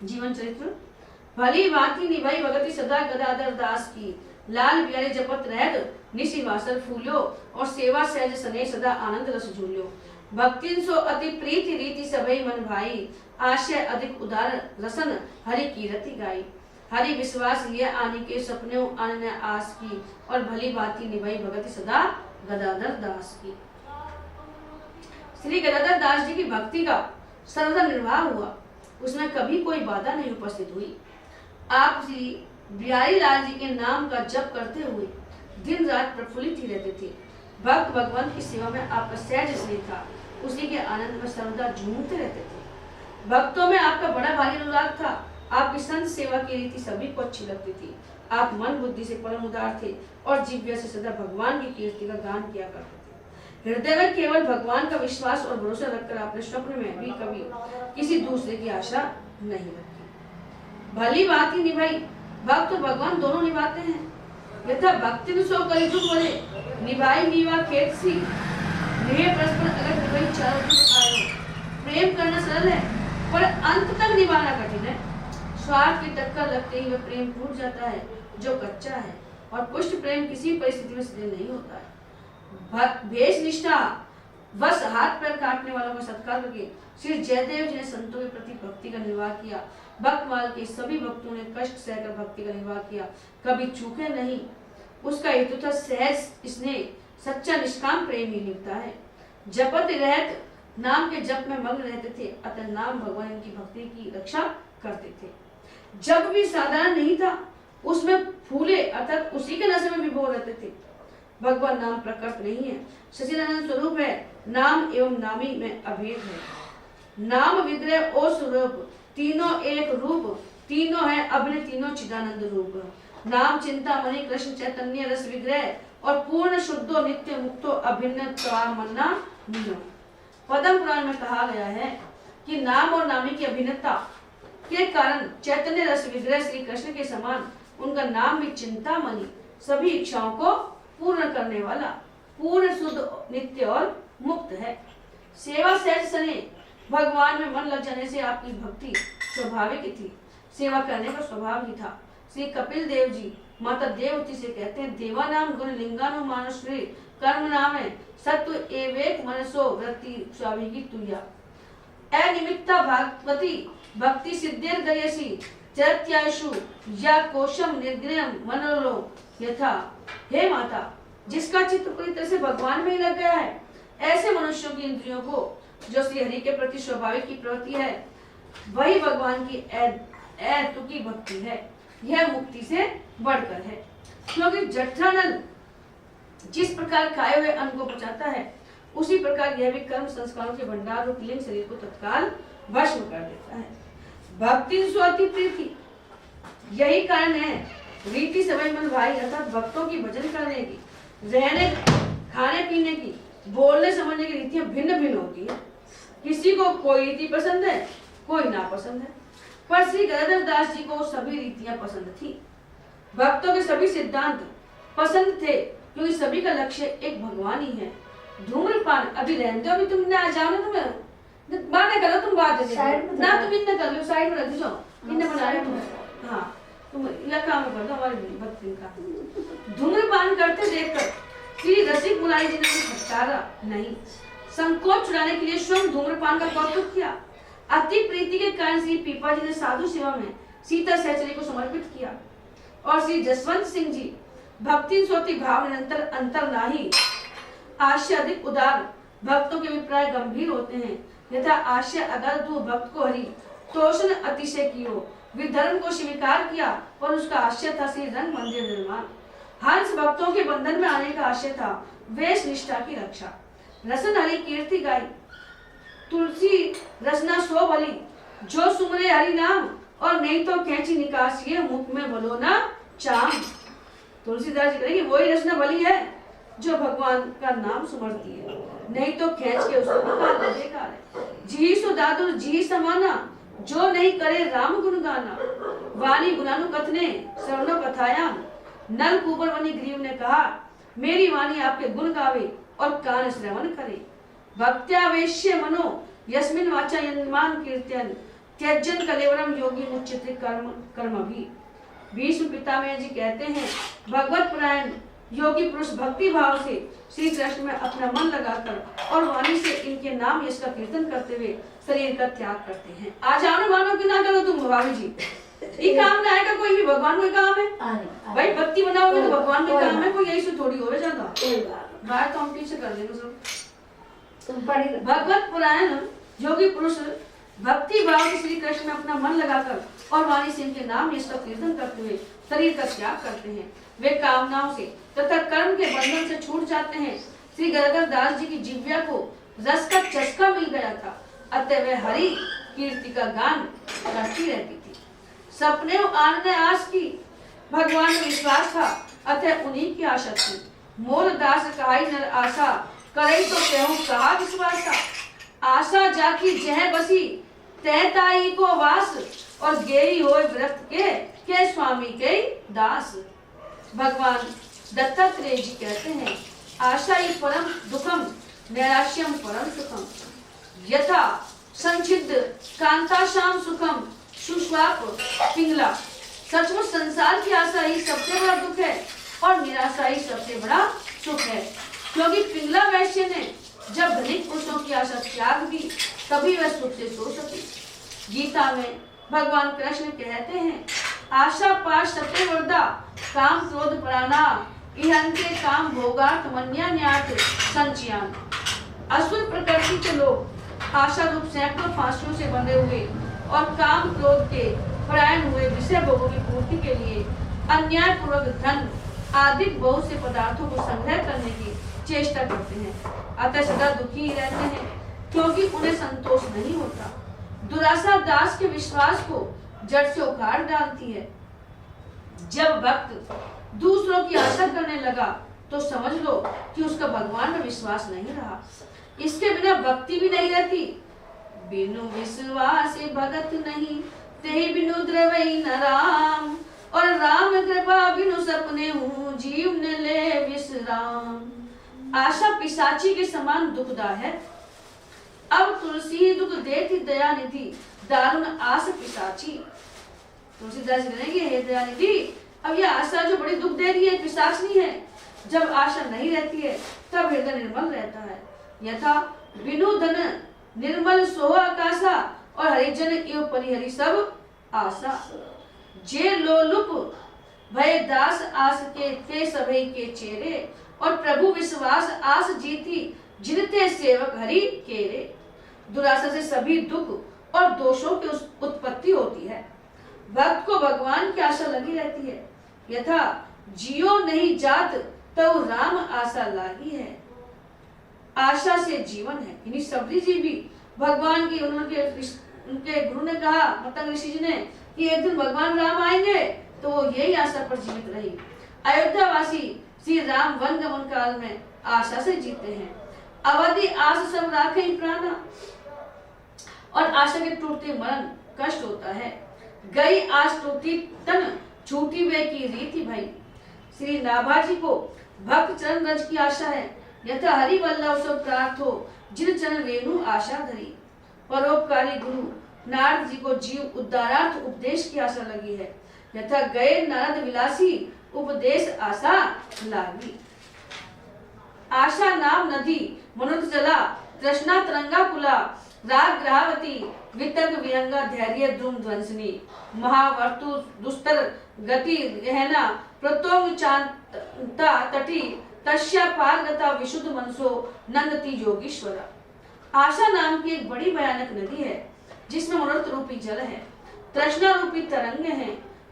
जीवन चरित्र। भली भांति निभाई भगति सदा गदाधर दास की, लाल प्यारे जपत रहत निशि वासर फूल्यो, और सेवा सहज सने सदा आनंद रस झूल्यो। भक्तिन सो अति प्रीति रीति सबई मन भाई, आशय अधिक उदार रसन हरि कीरति गाई। हरि विश्वास लिया आने के सपनों आने आस की, और भली भांति निभाई भगति सदा गदाधर दास की। श्री गदाधर दास जी की भक्ति का सर्वदा निर्वाह हुआ, उसमें कभी कोई बाधा नहीं उपस्थित हुई। आप श्री बिहारी लाल जी के नाम का जप करते हुए दिन रात प्रफुल्लित ही रहते थे। भक्त भगवान की सेवा में आपका सहज स्नेह था, उसी के आनंद में सर्वदा झूमते रहते थे। भक्तों में आपका बड़ा भारी अनुराग था, आपकी संत सेवा की रीति सभी को अच्छी लगती थी। आप मन बुद्धि से परम उदार थे और जिह्वा से सदा भगवान की कीर्ति का गान किया करते थे। हृदय में केवल भगवान का विश्वास और भरोसा रखकर आपने स्वप्न में भी कभी किसी दूसरे की आशा नहीं रखी। भली भांति निभाई, भक्त और भगवान दोनों निभाते हैं। यथा भक्ति सो करी दुख बोले, निभाई नीवा खेत सी, नेह परस्पर अगर निभाई चारों दुख आयो। प्रेम करना सरल है पर अंत तक निभाना कठिन है। स्वार्थ की टक्कर लगते ही वह प्रेम टूट जाता है जो कच्चा है, और पुष्ट प्रेम किसी परिस्थिति में स्थिर नहीं होता है। भेष निष्ठा बस हाथ पैर काटने वालों का सत्कार करके श्री जयदेव जी ने संतों के प्रति भक्ति का निर्वाह किया। भक्तमाल के सभी भक्तों ने कष्ट सहकर भक्ति का निर्वाह किया, कभी चूके नहीं। उसका हेतु था सहज स्नेह, सच्चा निष्काम प्रेम ही निभता है। जपत रहत नाम के जप में मग्न रहते थे, अतः नाम भगवान की भक्ति की रक्षा करते थे। जब भी साधारण नहीं था, उसमें फूले अर्थात उसी के नशे में विभोर रहते थे। भगवान नाम प्रकृत नहीं है, सच्चिदानंद स्वरूप है। नाम एवं नामी में अभेद है। नाम विग्रह और स्वरूप तीनों एक रूप, तीनों है अभिन्न, तीनों चिदानंद रूप। नाम चिंता मणि कृष्ण चैतन्य रस विग्रह और पूर्ण शुद्धो नित्य मुक्तो अभिन्न मन्ना नीनो। पद्म पुराण में कहा गया है कि नाम और नामी की अभिन्नता के कारण चैतन्य रस विग्रह श्री कृष्ण के समान उनका नाम भी चिंता मणि, सभी इच्छाओं को पूर्ण करने वाला, पूर्ण शुद्ध नित्य और मुक्त है। सेवा सहज सने, भगवान में मन लग जाने से आपकी भक्ति स्वाभाविक थी, सेवा करने का स्वभाव ही था। श्री कपिल देव जी माता देवती से कहते हैं, देवा नाम गुण लिंगानु मानुश्री कर्म नाम है सत्व एवेक मनसो वृत्ति स्वाभिकी तुया। अनिमित्ता भागवती भक्ति सिद्धिर गयसी चरत्याशु या कोशम निर्ग्रहम मनोलो यथा। हे माता, जिसका चित्त पूरी तरह से भगवान में ही लग गया है, ऐसे मनुष्यों की इंद्रियों को जो श्री हरि के प्रति स्वाभाविक की प्रवृत्ति है, वही भगवान की अतुकी भक्ति है। यह मुक्ति से बढ़कर है, क्योंकि जठरानल जिस प्रकार खाए हुए अन्न को पचाता है, उसी प्रकार यह भी कर्म संस्कारों के भंडार रूप लिंग शरीर को तत्काल भस्म कर देता है। भक्ति स्वाति प्रीति, यही कारण है रीति समय मन भाई अर्थात भक्तों की भजन करने की, रहने खाने पीने की, बोलने समझने की रीतियां भिन्न भिन्न होती है। किसी को कोई रीति पसंद है, कोई नापसंद है, पर श्री गदाधर दास जी को सभी रीतियां पसंद थी। भक्तों के सभी सिद्धांत पसंद थे, क्योंकि सभी का लक्ष्य एक भगवान ही है। धूम्रपान अभी रहने दो, अभी तुम ना जाओ ना, तुम्हें बातें करो, तुम बात ना तुम इतना कर लो, साइड में रख दो, इन्हें बना रहे तुम। हाँ, तुम इलाका में कर दो हमारे भक्ति का। धूम्रपान करते देखकर श्री रसिक मुरारी जी ने फटकारा नहीं, संकोच छुड़ाने के लिए स्वयं धूम्रपान का कौतुक किया। अति प्रीति के कारण श्री पीपा जी ने साधु सेवा में सीता सहचरी को समर्पित किया, और श्री जसवंत सिंह जी भक्ति सोती भाव निरंतर अंतर नाही, आशय अधिक उदार, भक्तों के अभिप्राय गंभीर होते हैं। यथा आशय अगर तू भक्त को हरि तोषण अतिशय कियो, विधर्म को स्वीकार किया, पर उसका आशय था श्री रंग मंदिर निर्माण। हंस भक्तों के बंधन में आने का आशय था वेश निष्ठा की रक्षा। रसन हरि कीर्ति गाई, तुलसी रसना सो भली, जो सुमरे हरि नाम, और नहीं तो कैंची निकासिए मुख में बोलो ना चाम। तुलसीदास जी कहेंगे वही रचना भली है जो भगवान का नाम सुमरती है, नहीं तो खींच के उसको निकाल दे, बेकार है। जी सो दादुर जी समाना, जो नहीं करे राम गुण गाना। वाणी गुणानु कथने श्रवणो कथायाम, नल कुबर वनी ग्रीव ने कहा, मेरी वाणी आपके गुण गावे और कान श्रवण करे। भक्त्यावेश्य मनो यस्मिन वाचा यन्मान कीर्तन, त्यजन कलेवरम योगी मुच्यते कर्म कर्म भी। भीष्म पितामह जी कहते हैं भगवत परायण योगी पुरुष भक्ति भाव से श्री कृष्ण में अपना मन लगाकर और वाणी से इनके नाम यश का कीर्तन करते हुए शरीर का त्याग करते हैं। आ जाओ ना, मानो कि ना करो तुम भाभी जी, ये काम ना आएगा कोई भी, भगवान को काम है भाई, भक्ति बनाओगे तो भगवान का काम है, कोई यही से थोड़ी हो जाता। बाहर तो हम पीछे कर देंगे सब। भगवत पुराण योगी पुरुष भक्ति भाव से श्री कृष्ण में अपना मन लगाकर और वाणी से इनके नाम यश का कीर्तन करते हुए शरीर का त्याग करते हैं। वे कामनाओं से तथा कर्म के बंधन से छूट जाते हैं। श्री गदाधर दास जी की जिह्वा को रस का चस्का मिल गया था, अतः वे हरि कीर्ति का गान करती रहती थी। सपने आनंद आस की भगवान में विश्वास था, अतः उन्हीं की आशा थी। मोर दास कहाई नर आशा करे तो कहूं कहा विश्वास था। आशा जाकी जह बसी तहताई को वास और गेई होय व्रत के स्वामी के दास। भगवान दत्तात्रेय जी कहते हैं आशा ही परम दुखम नैराश्यम परम सुखम यथा संचिद कांताशाम सुखम सुश्वाप पिंगला। सचमुच संसार की आशा ही सबसे बड़ा दुख है और निराशा ही सबसे बड़ा सुख है, क्योंकि पिंगला वैश्य ने जब धनिक पुरुषों की आशा त्याग दी तभी वह सुख से सो सकी। गीता में भगवान कृष्ण कहते हैं आशा पाश सत्य वर्दा काम क्रोध प्राणा इहंते काम भोगार्थ मन्यान्यार्थ संचयान। असुर प्रकृति के लोग आशा रूप सैकड़ों फांसियों से बंधे हुए और काम क्रोध के परायण हुए विषय भोगों की पूर्ति के लिए अन्याय पूर्वक धन आदि बहुत से पदार्थों को संग्रह करने की चेष्टा करते हैं, अतः सदा दुखी ही रहते हैं क्योंकि उन्हें संतोष नहीं होता। दुराशा दास के विश्वास को जड़ से उखाड़ डालती है। जब भक्त दूसरों की आशा करने लगा तो समझ लो कि उसका भगवान में विश्वास नहीं रहा, इसके बिना भक्ति भी नहीं रहती। बिनु विश्वास भगत नहीं ते बिनु द्रवई न राम, और राम कृपा बिनु सपने हूँ जीव न ले विश्राम। आशा पिशाची के समान दुखदा है, अब तुलसी दुख देती दया निधि दारुण आस पिशाची। तुलसीदास कहेंगे हे दया निधि, अब यह आशा जो बड़ी दुख दे रही है पिशाचनी है। जब आशा नहीं रहती है तब हृदय निर्मल रहता है। यथा बिनु धन निर्मल सोह आकाशा, और हरिजन एवं परिहरी सब आशा। जे लोलुप भय दास आस के ते सभई के चेरे, और प्रभु विश्वास आस जीती जिनते सेवक हरि केरे। दुराशा से सभी दुख और दोषों की उत्पत्ति होती है। भक्त को भगवान की आशा लगी रहती है। यथा जियो नहीं जात तो राम आशा लागी है। आशा से जीवन है। इन्हीं सबरी जी भी भगवान की उनके गुरु ने कहा, मतंग ऋषि जी ने, कि एक दिन भगवान राम आएंगे, तो वो यही आशा पर जीवित रही। अयोध्यावासी श्री राम वन गमन काल में आशा से जीते हैं। अवधि आस सब राखे प्राणा, और आशा के टूटते मरण कष्ट होता है। गई आस टूटी तन छूटी वे की रीति भाई। श्री नाभाजी को भक्त चरण रज की आशा है। यथा हरि वल्लभ सब प्राप्त हो जिन चरण रेणु आशा धरी। परोपकारी गुरु नारद जी को जीव उद्धारार्थ उपदेश की आशा लगी है। यथा गए नारद विलासी उपदेश आशा लागी। आशा नाम नदी मनुत जला तृष्णा तरंगा कुला। राग ग्रहावती वितर्क विहंगा धैर्य द्रुम ध्वंसनी। महावर्तु दुस्तर गति गहना प्रतोंग चांता तटी। तस्या पारगता विशुद्ध मनसो नंदती योगीश्वरा। आशा नाम की एक बड़ी भयानक नदी है जिसमें मनोरथ रूपी जल है, तृष्णा रूपी तरंग है,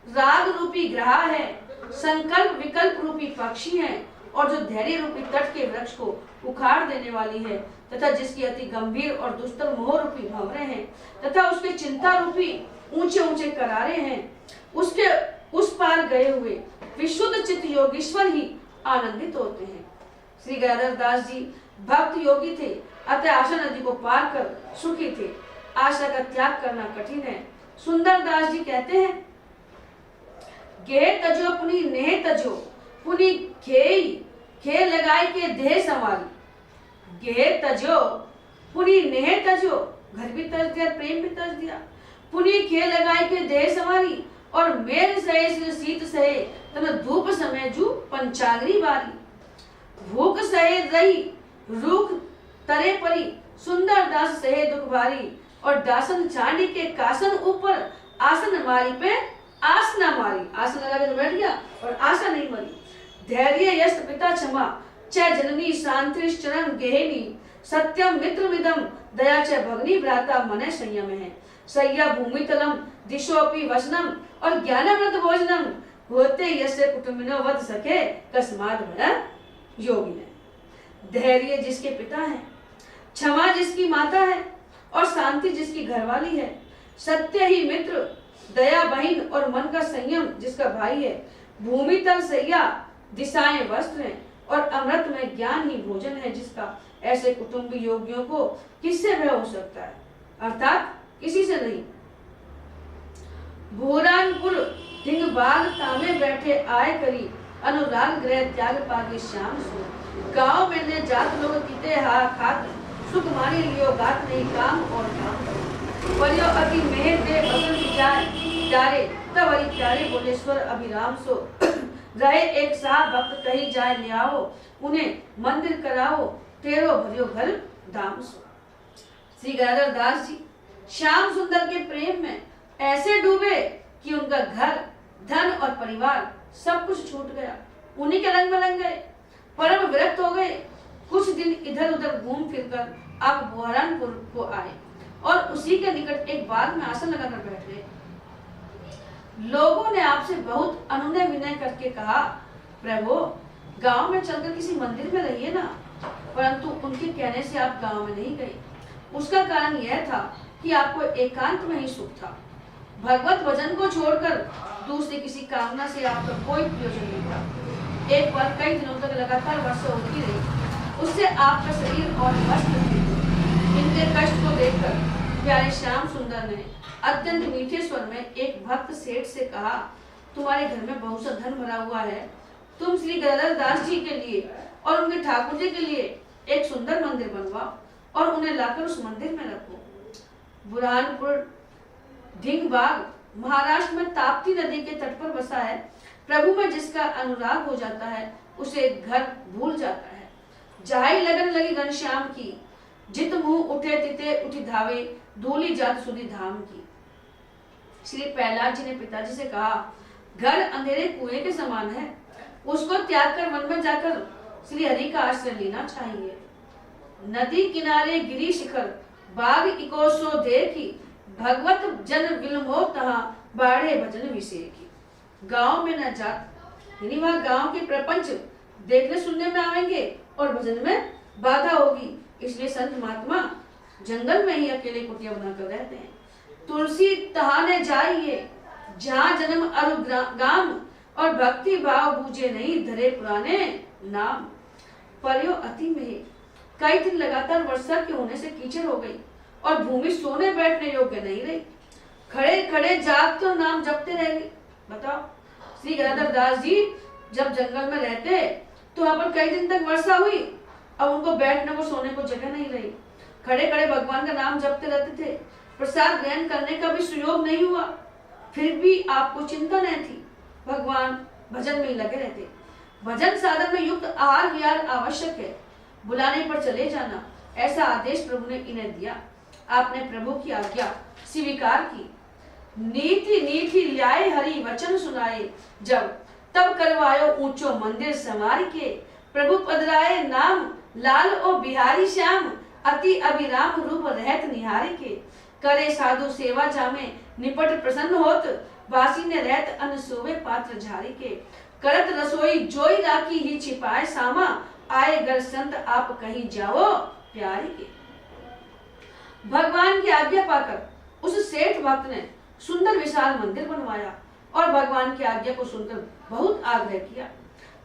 राग रूपी ग्रह है, संकल्प विकल्प रूपी पक्षी है, और जो धैर्य रूपी तट के वृक्ष को उखाड़ देने वाली है, तथा जिसकी अति गंभीर और दुस्तर मोह रूपी भंवरे हैं, तथा उसके चिंता रूपी ऊंचे ऊंचे करारे हैं। उसके उस पार गए हुए विशुद्ध चित्त योगीश्वर ही आनंदित होते हैं। श्री गदाधर दास जी भक्त योगी थे, अतः आशा नदी को पार कर सुखी थे। आशा का त्याग करना कठिन है। सुंदर दास जी कहते हैं, गेह तजो पुनी नेह तजो पुनी खे लगाई के देह संवारी। गेह तजो पुनी नेह तजो, घर भी तज दिया, प्रेम भी तज दिया। पुनी खे लगाई के देह समारी, और मेघ सहे सिर शीत सहे, तन धूप समय जू पंचागरी बारी। भूख सहे रही रूख तरे परी, सुंदर दास सहे दुख भारी, और दासन चांदी के कासन ऊपर, आसन मारी पे आस न मारी। आसन लगा के तो बैठ गया और आशा नहीं मरी। धैर्य यश पिता क्षमा, च जननी शांति चरण गेहिनी, सत्यम मित्र विदम, दया च भगनी भ्राता मने संयम है। सय्या भूमि तलम दिशोपि वचनम, और ज्ञानव्रत भोजनम, होते यस्य कुटुंबिनो वध सके, कस्मात् भय योगी ने। धैर्य जिसके पिता है, क्षमा जिसकी माता है, और शांति जिसकी घरवाली है, सत्य ही मित्र, दया बहन, और मन का संयम जिसका भाई है, भूमि तल सैया, दिशाएं वस्त्र हैं, और अमृत में ज्ञान ही भोजन है जिसका, ऐसे कुटुंबी योगियों को किससे भय हो सकता है? अर्थात किसी से नहीं। भूरानपुर ढिंगबाग तामे बैठे आए करी, अनुराग ग्रह त्याग पागे श्याम सो। गांव में ने जात लोग कीते हा खात, सुख मानी लियो गात नहीं काम और काम। परियो अति मेहर दे बदल की जाए डारे, तब हरि प्यारे बोलेश्वर अभिराम सो। रहे एक साथ भक्त कही जाए ले आओ, उन्हें मंदिर कराओ, तेरो भरियो घर दाम सो। श्री गदाधर दास जी श्याम सुंदर के प्रेम में ऐसे डूबे कि उनका घर, धन और परिवार सब कुछ छूट गया। उन्हीं के रंग में रंग गए, परम विरक्त हो गए। कुछ दिन इधर उधर घूम फिरकर आप बुहरानपुर को आए और उसी के निकट एक बाग में आसन लगाकर बैठ गए। लोगों ने आपसे बहुत अनुनय विनय करके कहा, प्रभु गांव में चलकर किसी मंदिर में रहिए ना, परंतु उनके कहने से आप गांव में नहीं गए। उसका कारण यह था कि आपको एकांत में ही सुख था। भगवत भजन को छोड़कर दूसरी किसी कामना से आपका कोई प्रयोजन नहीं था। एक बार कई दिनों तक लगातार वर्षा होती रही, उससे आपका शरीर और मस्त थे। इनके कष्ट को देखकर प्यारे श्याम सुंदर ने अत्यंत मीठे स्वर में एक भक्त सेठ से कहा, तुम्हारे घर में बहुत सा धन भरा हुआ है, तुम श्री गदाधर दास जी के लिए और उनके ठाकुर जी के लिए एक सुंदर मंदिर बनवाओ और उन्हें लाकर उस मंदिर में रखो। बुरहानपुर ढिंगबाग महाराष्ट्र में ताप्ती नदी के तट पर बसा है। प्रभु में जिसका अनुराग हो जाता है उसे घर भूल जाता है। जाई लगन लगी घनश्याम की, जित मुंह उठे तिते उठी धावे, डोली जात सुधी धाम की। श्री प्रहलाद जी ने पिताजी से कहा, घर अंधेरे कुएं के समान है, उसको त्याग कर वन में जाकर श्री हरि का आश्रय लेना चाहिए। नदी किनारे गिरी शिखर, बाग इकोसो देखी, भगवत जन विलमो तहा, बाढ़े भजन विषेकी। गांव में न जात, यानी वहां गांव के प्रपंच देखने सुनने में आएंगे और भजन में बाधा होगी, इसलिए संत महात्मा जंगल में ही अकेले कुटिया बनाकर रहते हैं। तुलसी तहाने जाइए, जहाँ जन्म अरु गाम, और भक्ति भाव बूझे नहीं, धरे पुराने नाम। पर्यो अति में कई दिन लगातार वर्षा के होने से कीचड़ हो गई और भूमि सोने बैठने योग्य नहीं रही। खड़े खड़े जाग तो नाम जपते रह गए। बताओ, श्री गदाधर दास जी जब जंगल में रहते तो वहां पर कई दिन तक वर्षा हुई, अब उनको बैठने को सोने को जगह नहीं रही। खड़े खड़े भगवान का नाम जपते रहते थे, प्रसाद ग्रहण करने का भी सुयोग नहीं हुआ, फिर भी आपको चिंता नहीं थी, भगवान भजन में ही लगे रहते। भजन साधन में युक्त आहार विहार आवश्यक है, बुलाने पर चले जाना, ऐसा आदेश प्रभु ने इन्हें दिया। आपने प्रभु की आज्ञा स्वीकार की। नीति नीति ल्याए हरि वचन सुनाए, जब तब करवायो ऊंचो मंदिर समार के। प्रभु पधराए नाम लाल ओ बिहारी श्याम, अति अभिराम रूप रहत निहार के। करे साधु सेवा जामे निपट प्रसन्न होत, वासी ने रहत अन्न सोवे पात्र झारी के। करत रसोई जोई राखी ही छिपाए सामा, आए घर संत आप कहीं जाओ प्यारी के। भगवान की आज्ञा पाकर उस सेठ भक्त ने सुंदर विशाल मंदिर बनवाया और भगवान की आज्ञा को सुनकर बहुत आग्रह किया।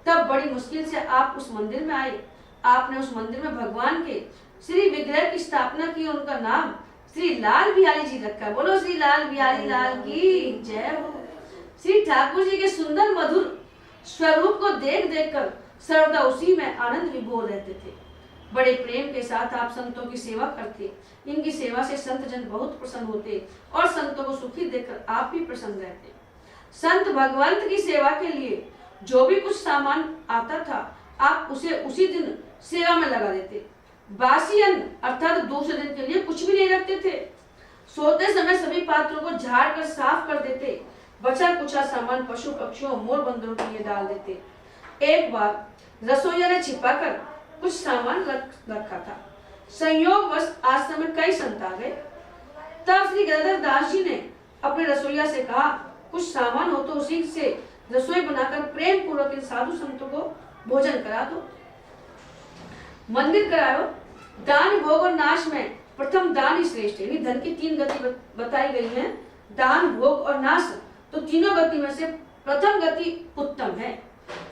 तब बड़ी मुश्किल से आप उस मंदिर में आए। आपने उस मंदिर में भगवान के श्री विग्रह की स्थापना की। उनका नाम श्री लाल बिहारी जी रखा। बोलो श्री लाल बिहारी लाल की जय हो। श्री ठाकुर जी के सुंदर मधुर स्वरूप को देख देख कर सर्वदा उसी में आनंद विभोर रहते थे। बड़े प्रेम के साथ आप संतों की सेवा करते। इनकी सेवा से संत जन बहुत प्रसन्न होते और संतों को सुखी देखकर आप भी प्रसन्न रहते। संत भगवंत की सेवा के लिए जो भी कुछ सामान आता था आप उसे उसी दिन सेवा में लगा देते। बासी अन्न अर्थात दूसरे दिन के लिए कुछ भी नहीं रखते थे। सोते समय सभी पात्रों को झाड़ कर साफ कर देते। बचा कुचा सामान पशु पक्षियों मोर बंदरों के लिए डाल देते। एक बार रसोइया ने छिपाकर कुछ सामान रखा था। संयोगवश आश्रम में कई संत आ गए। तब श्री गदाधर दास जी ने अपने रसोइया से कहा, कुछ सामान हो तो उसी से रसोई बनाकर प्रेम पूर्वक इन साधु संतों को भोजन करा दो, मंदिर कराओ। दान भोग और नाश में प्रथम दान ही श्रेष्ठ है। धन की 3 गति बताई गई है, दान भोग और नाश। तो तीनों गति में से प्रथम गति उत्तम है।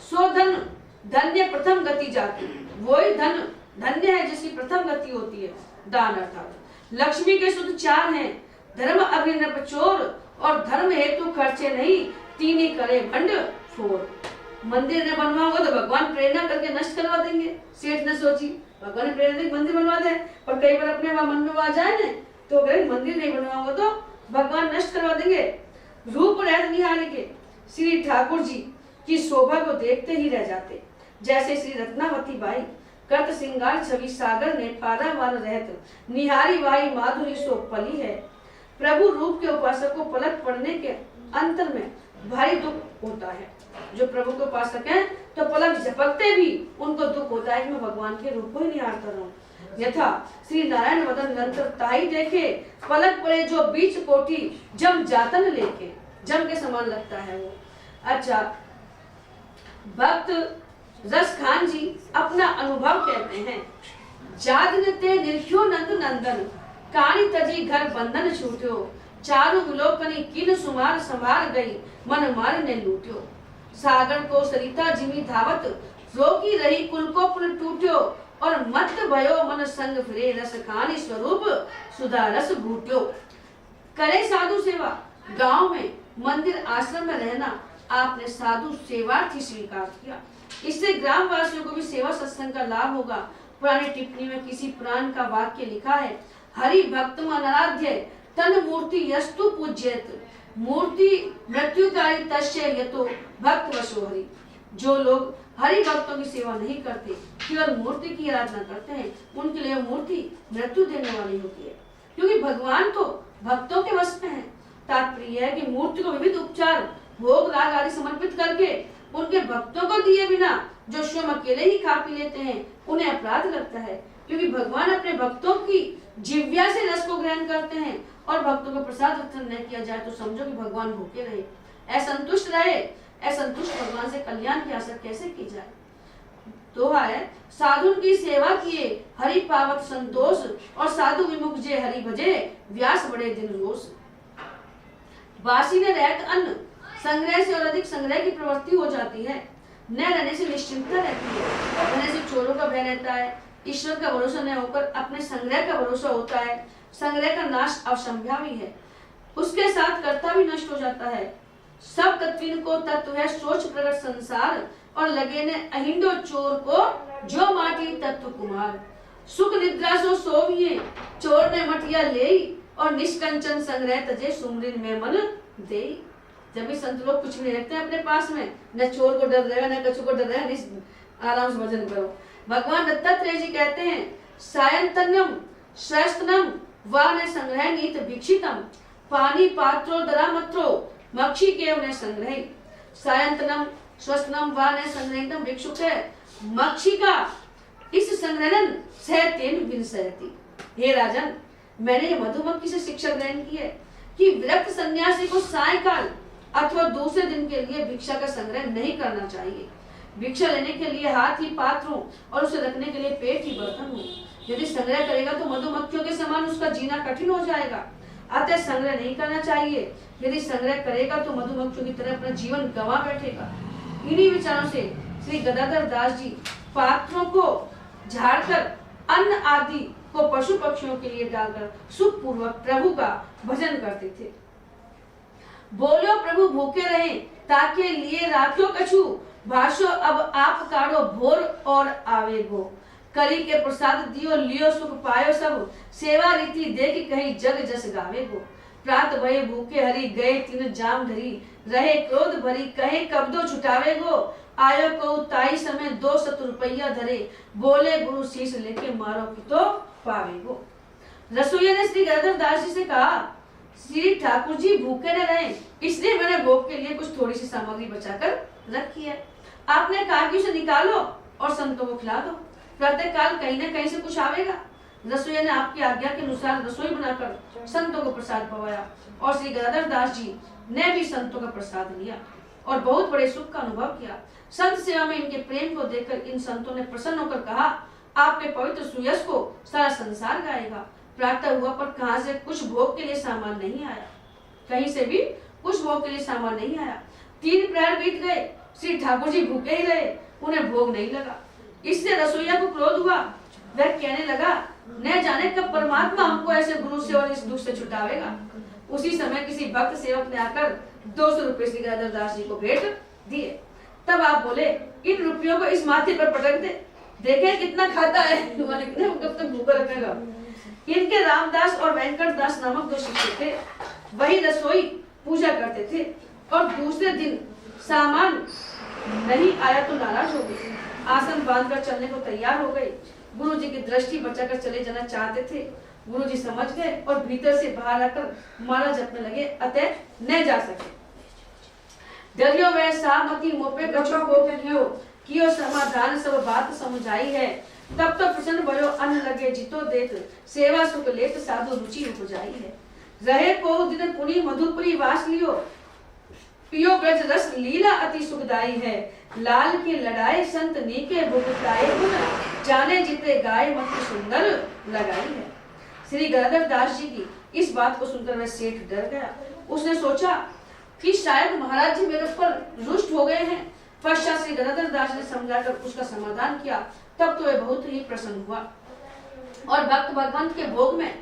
सो धन धन्य प्रथम गति जाति, वही धन धन्य है जिसकी प्रथम गति होती है दान अर्थात। लक्ष्मी के सूत्र 4 हैं, धर्म अग्नि प्रचोर और धर्म हेतु खर्चे नहीं, तीनी करे भंड फोर। मंदिर ने बनवाओगे तो भगवान प्रेरणा करके नष्ट करवा देंगे। सेठ ने सोची भगवान ने प्रेरणा देकर मंदिर बनवा दे, और कई बार अपने मन में आ जाए ना तो अगर मंदिर नहीं बनवाओगे तो भगवान नष्ट करवा देंगे। रूप रहत निहारे के श्री ठाकुर जी की शोभा को देखते ही रह जाते। जैसे श्री रत्नावती बाई करत श्रृंगार छवि सागर ने पारावार रहत निहारी वाई माधुरी सो पली है। प्रभु रूप के उपासक को पलक पड़ने के अंतर में भारी दुख होता है। जो प्रभु के उपासक हैं तो पलक झपकते भी उनको दुख होता है कि मैं भगवान के रूप को ही निहारता रहूं। यथा श्री नारायण वदन निरंतर ताई देखे, पलक पड़े जो बीच कोठी जम जातन लेके, जम के समान लगता है वो। अच्छा, भक्त रस खान जी अपना अनुभव कहते हैं, जादन ते निर्ख्यो नंद नंदन कानी तजी घर बंधन छूट्यो, चारु विलोकनी किन सुमार संभार गई मन मार ने लूट्यो। सागर को सरिता जिमी धावत रोकी रही कुल को पुल टूट्यो, और मत भयो मन संग फिरे रस खानी स्वरूप सुधा रस घूट्यो। करे साधु सेवा, गांव में मंदिर आश्रम में रहना आपने साधु सेवार्थी स्वीकार किया। इससे ग्राम वासियों को भी सेवा सत्संग का लाभ होगा। पुरानी टिप्पणी में किसी पुराण का वाक्य लिखा है, हरि भक्तम अनाराध्य तन मूर्ति यस्तु पूज्यत, मूर्ति मृत्युकारी तस्य यतो भक्त वशो हरि। जो लोग हरि भक्तों की सेवा नहीं करते, केवल मूर्ति की आराधना करते हैं, उनके लिए मूर्ति मृत्यु देने वाली होती है, क्योंकि भगवान तो भक्तों के वश में है। तात्पर्य है कि मूर्ति को विविध उपचार भोग राग आदि समर्पित करके उनके भक्तों को दिए बिना जो स्वयं अकेले ही खा पी लेते हैं उन्हें अपराध लगता है, क्योंकि भगवान अपने भक्तों की जिव्या से रस को ग्रहण करते हैं। और भक्तों को प्रसाद वितरण न किया जाए तो समझो कि भगवान भूखे रहे, असंतुष्ट रहे। असंतुष्ट भगवान से कल्याण की आशा कैसे की जाए। दोहा है, साधु की सेवा किए हरि पावत संतोष, और साधु विमुख जे हरि भजे व्यास बड़े दिन रोष। बासी ने रहत अन्न संग्रह से और अधिक संग्रह की प्रवृत्ति हो जाती है। न रहने से निश्चिंतता रहती है, रहने से चोरों का भय रहता है। ईश्वर का भरोसा न होकर अपने संग्रह का भरोसा होता है। संग्रह का नाश असंभवी है, उसके साथ कर्ता भी नष्ट हो जाता है। सब तत्विन को तत्व है सोच प्रगट संसार, और लगे ने अहिंदो चोर को जो माटी तत्व कुमार। सुख निद्रा सो सोविये चोर ने मटिया ले, और निष्कंचन संग्रह तजे सुमरिन में मन दे। जब भी संत लोग कुछ नहीं रखते अपने पास में, न चोर को डर रहेगा न कछु को डर रहेगा, आराम से भजन करो। भगवान दत्तात्रेय जी कहते हैं, सायंतन्यम श्रेष्ठनम वाने संग्रह नीत भिक्षितम, पानी पात्रो दरा मत्रो मक्षी के उन्हें संग्रह। सायंतनम श्रेष्ठनम वाने संग्रहितम भिक्षुक है, मक्षी का इस संग्रहण सहतेन विनसहती। हे राजन, मैंने ये मधुमक्खी से शिक्षा ग्रहण की है कि विरक्त सन्यासी को सायकाल अथवा दूसरे दिन के लिए भिक्षा का संग्रह नहीं करना चाहिए। भिक्षा लेने के लिए हाथ ही पात्र हो और उसे रखने के लिए पेट ही बर्तन हो। यदि संग्रह करेगा तो मधुमक्खियों के समान उसका जीना कठिन हो जाएगा। अतः संग्रह नहीं करना चाहिए। यदि संग्रह करेगा तो मधुमक्खियों की तरह अपना जीवन गंवा बैठेगा। इन्हीं विचारों से श्री गदाधर दास जी पात्रों को झाड़कर अन्न आदि को पशु पक्षियों के लिए डालकर सुख पूर्वक प्रभु का भजन करते थे। बोलो प्रभु भूखे रहे ताके लिए राख्यो कछु, भाषो अब आप काढ़ो भोर और आवेगो। करी के प्रसाद दियो लियो सुख पायो सब, सेवा रीति देख कहीं जग जस गावे गो। प्रात भये भूखे हरि गए तीन जाम धरी, रहे क्रोध भरी कहे कब्दो छुटावे गो। आयो को ताई समय 200 रुपया धरे, बोले गुरु शीश लेके मारो कि तो पावे गो। रसोईया ने श्री गदाधर दास जी से कहा, श्री ठाकुर जी भूखे न रहे, इसलिए मैंने भोग के लिए कुछ थोड़ी सी सामग्री बचाकर रखी है। आपने कहा कि उसे निकालो और संतों को खिला दो, प्रातः काल कहीं न कहीं से कुछ आवेगा। रसोईया ने आपकी आज्ञा के अनुसार रसोई बनाकर संतों को प्रसाद पवाया और श्री गदाधर दास जी ने भी संतों का प्रसाद लिया और बहुत बड़े सुख का अनुभव किया। संत सेवा में इनके प्रेम को देखकर इन संतों ने प्रसन्न होकर कहा, आपके पवित्र सुयश को सारा संसार गाएगा। प्रातः हुआ पर कहां से कुछ भोग के लिए सामान नहीं आया, कहीं से भी कुछ भोग के लिए सामान नहीं आया। 3 प्रहर बीत गए, श्री ठाकुर जी भूखे ही रहे, उन्हें भोग नहीं लगा। इससे रसोईया को क्रोध हुआ, वह कहने लगा, न जाने कब परमात्मा हमको ऐसे गुरु से और इस दुख से छुटावेगा। उसी समय किसी भक्त सेवक ने आकर 200 रुपए श्री गदाधर दास जी को भेंट दिए। तब आप बोले, इन रुपयों को इस माथे पर पटक दे, देखे कितना खाता है, कब तक भूखा रखेगा। इनके रामदास और वेंकट दास नामक 2 शिष्य थे, वही रसोई पूजा करते थे और दूसरे दिन सामान नहीं आया तो नाराज हो गए, आसन बांधकर चलने को तैयार हो गए। गुरु जी की दृष्टि बचाकर चले जाना चाहते थे। गुरु जी समझ गए और भीतर से बाहर आकर माला जपने लगे, अतः न जा सके। डरियो वह सामती मोपे कछो को कियो समाधान सब बात समझाई है। तब तो प्रसन्न भयो अन्न लगे जितो देत, सेवा सुख लेत साधु रुचि उपजाई है। रहे को दिन पुनी मधुपुरी वास लियो, पियो ब्रज रस लीला अति सुखदाई है। लाल की लड़ाई संत नीके भुगताए गुण, जाने जिते गाय मत सुंदर लगाई है। श्री गदाधर दास जी की इस बात को सुनकर वह सेठ डर गया। उसने सोचा कि शायद महाराज जी मेरे ऊपर रुष्ट हो गए हैं। पश्चात श्री गदाधर दास ने समझाकर उसका समाधान किया। तब तो वह बहुत ही प्रसन्न हुआ और भक्त भगवंत के भोग में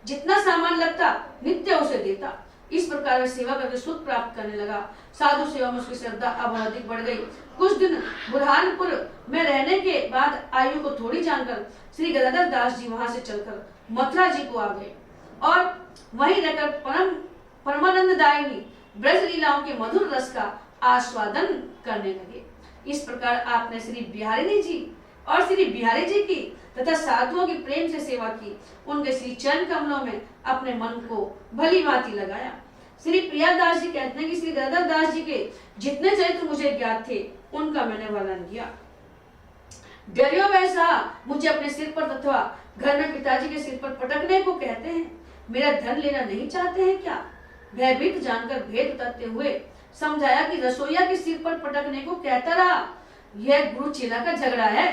जितना सामान लगता नित्य उसे देता। इस प्रकार वह सेवा करके सुख प्राप्त करने लगा। साधु सेवा में उसकी श्रद्धा अब अधिक बढ़ गई। कुछ दिन बुरहानपुर में रहने के बाद आयु को थोड़ी जानकर श्री गदाधर दास जी वहां से चलकर मथुरा जी को आ गए और वहीं रहकर परमानंददायिनी ब्रज लीलाओं के मधुर रस का आस्वादन करने लगे। इस प्रकार आपने श्री बिहारी जी और श्री बिहारी जी की तथा साधुओं की प्रेम से सेवा की। उनके श्री चरण कमलों में अपने मन को भली भांति लगाया। श्री प्रियादास जी कहते हैं कि श्री गदाधर दास जी के जितने चरित्र मुझे ज्ञात थे उनका मैंने वर्णन किया। डरियो वैसा मुझे अपने सिर पर तथा घर में पिताजी के सिर पर पटकने को कहते हैं। मेरा धन लेना नहीं चाहते हैं क्या? भयभीत जानकर भेद बताते हुए समझाया कि रसोईया के सिर पर पटकने को कहता रहा। यह गुरु चेला का झगड़ा है,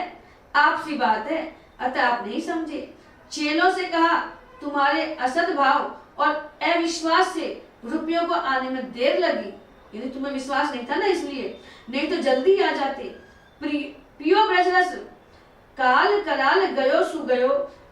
आपसी बात है, अतः आप नहीं समझे। चेलों से कहा, तुम्हारे असद भाव और अविश्वास से रुपयों को आने में देर लगी, यानी तुम्हें विश्वास नहीं था ना, इसलिए, नहीं तो जल्दी आ जाते। पियो ब्रजरस काल कराल गयो सु गयो,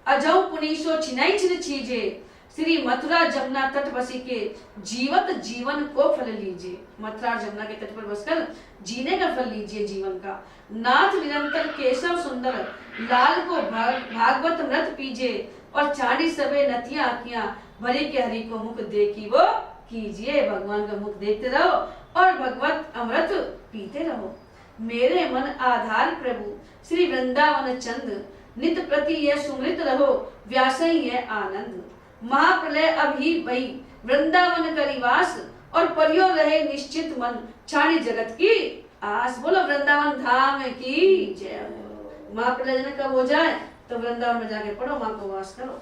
अजौ पुनीसो छिनाई छिन छीजे। श्री मथुरा जमुना तट बसी के जीवत जीवन को फल लीजिए। मथुरा जमुना के तट पर बसकर जीने का फल लीजिए जीवन का। नाथ निरंतर केशव सुंदर, लाल को भागवत मृत पीजे। और चांदी सबे नतिया आँखियां, भरी के हरि को मुख देखी वो कीजिए। भगवान का मुख देखते रहो और भगवत अमृत पीते रहो। मेरे मन आधार प्रभु श्री वृंदावन चंद, नित प्रति यह सुमृत रहो, व्यासई है आनंद। महाप्रलय अभी भई वृंदावन करिवास, और परियो रहे निश्चित मन, छाड़ी जगत की आस। बोलो वृंदावन धाम की जय हो। महाप्रलय कब हो जाए तो वृंदावन में जाके पढ़ो, माँ को वास करो।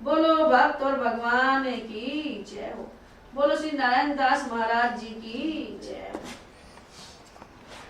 बोलो भक्त और भगवान की जय हो। बोलो श्री नारायण दास महाराज जी की जय हो।